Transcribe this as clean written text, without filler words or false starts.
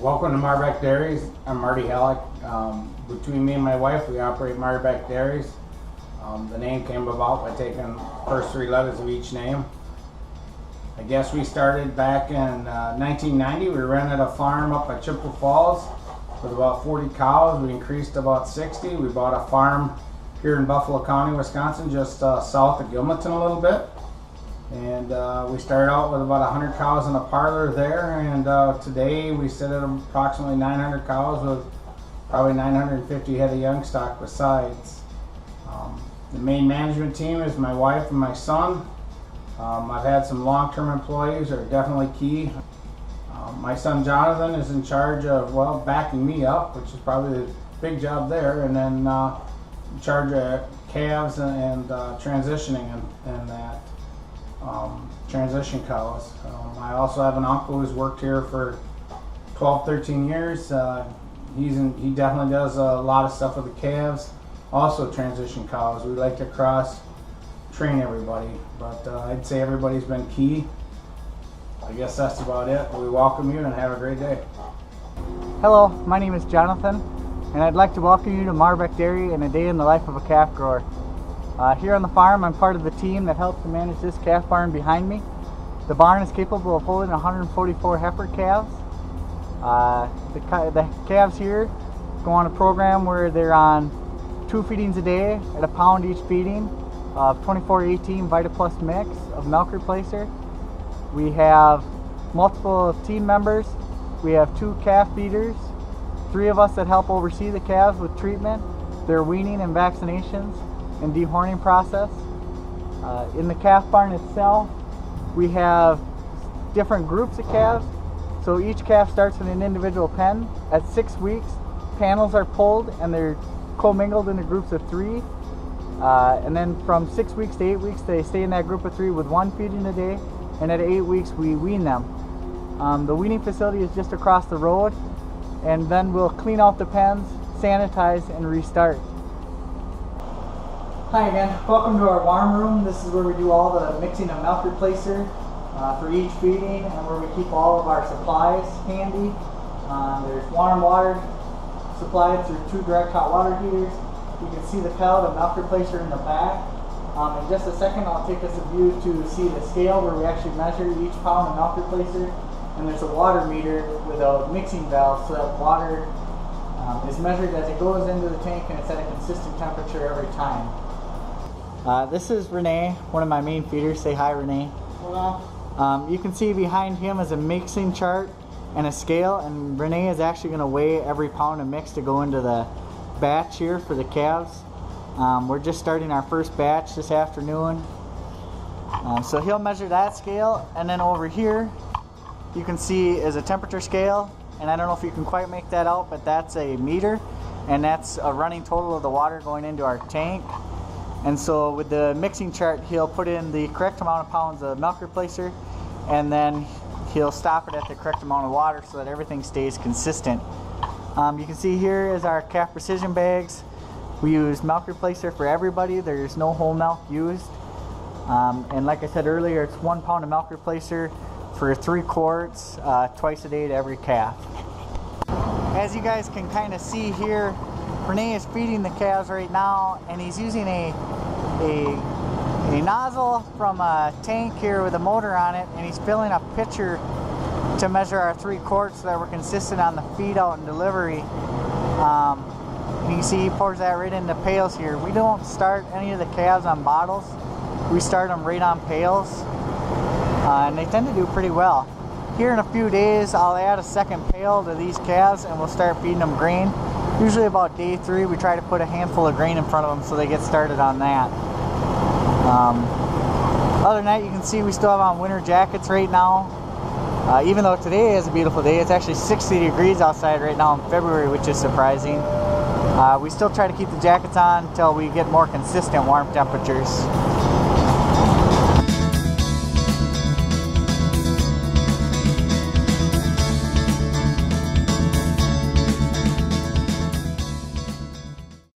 Welcome to Marbeck Dairies. I'm Marty Hallock. Between me and my wife, we operate Marbeck Dairies. The name came about by taking the first three letters of each name. I guess we started back in 1990. We rented a farm up at Chippewa Falls with about 40 cows. We increased to about 60. We bought a farm here in Buffalo County, Wisconsin, just south of Gilmanton a little bit. And we started out with about 100 cows in a parlor there, and today we sit at approximately 900 cows with probably 950 head of young stock besides. The main management team is my wife and my son. I've had some long-term employees that are definitely key. My son Jonathan is in charge of, well, backing me up, which is probably the big job there, and then in charge of calves and transitioning and that. Transition cows. I also have an uncle who's worked here for 12-13 years. He definitely does a lot of stuff with the calves, also transition cows. We like to cross train everybody, but I'd say everybody's been key. I guess that's about it. We welcome you and have a great day. Hello, my name is Jonathan, and I'd like to welcome you to Marbeck Dairy and a day in the life of a calf grower. Here on the farm, I'm part of the team that helps to manage this calf barn behind me. The barn is capable of holding 144 heifer calves. The calves here go on a program where they're on 2 feedings a day at a pound each feeding of 24-18 VitaPlus mix of milk replacer. We have multiple team members. We have 2 calf feeders, 3 of us that help oversee the calves with treatment, their weaning and vaccinations, and dehorning process. In the calf barn itself, we have different groups of calves. So each calf starts in an individual pen. At 6 weeks, panels are pulled and they're commingled into groups of 3. And then from 6 weeks to 8 weeks, they stay in that group of 3 with 1 feeding a day. And at 8 weeks, we wean them. The weaning facility is just across the road, and then we'll clean out the pens, sanitize, and restart. Hi again, welcome to our warm room. This is where we do all the mixing of milk replacer for each feeding, and where we keep all of our supplies handy. There's warm water supplied through 2 direct hot water heaters. You can see the pellet of milk replacer in the back. In just a second, I'll take us a view to see the scale where we actually measure each pound of milk replacer. And there's a water meter with a mixing valve so that water is measured as it goes into the tank, and it's at a consistent temperature every time. This is Renee, one of my main feeders. Say hi, Renee. Hello. You can see behind him is a mixing chart and a scale, and Renee is actually going to weigh every pound of mix to go into the batch here for the calves. We're just starting our first batch this afternoon. So he'll measure that scale, and then over here you can see is a temperature scale, and I don't know if you can quite make that out, but that's a meter, and that's a running total of the water going into our tank. And so with the mixing chart, he'll put in the correct amount of pounds of milk replacer, and then he'll stop it at the correct amount of water so that everything stays consistent. You can see here is our calf precision bags. We use milk replacer for everybody. There's no whole milk used. And like I said earlier, it's 1 pound of milk replacer for 3 quarts twice a day to every calf. As you guys can kind of see here, Renee is feeding the calves right now, and he's using a nozzle from a tank here with a motor on it, and he's filling a pitcher to measure our 3 quarts so that we're consistent on the feed out and delivery. You can see he pours that right into pails here. We don't start any of the calves on bottles. We start them right on pails, and they tend to do pretty well. Here in a few days, I'll add a second pail to these calves, and we'll start feeding them grain. Usually about day 3, we try to put a handful of grain in front of them so they get started on that. Other than that, you can see we still have on winter jackets right now. Even though today is a beautiful day, it's actually 60 degrees outside right now in February, which is surprising. We still try to keep the jackets on until we get more consistent warm temperatures.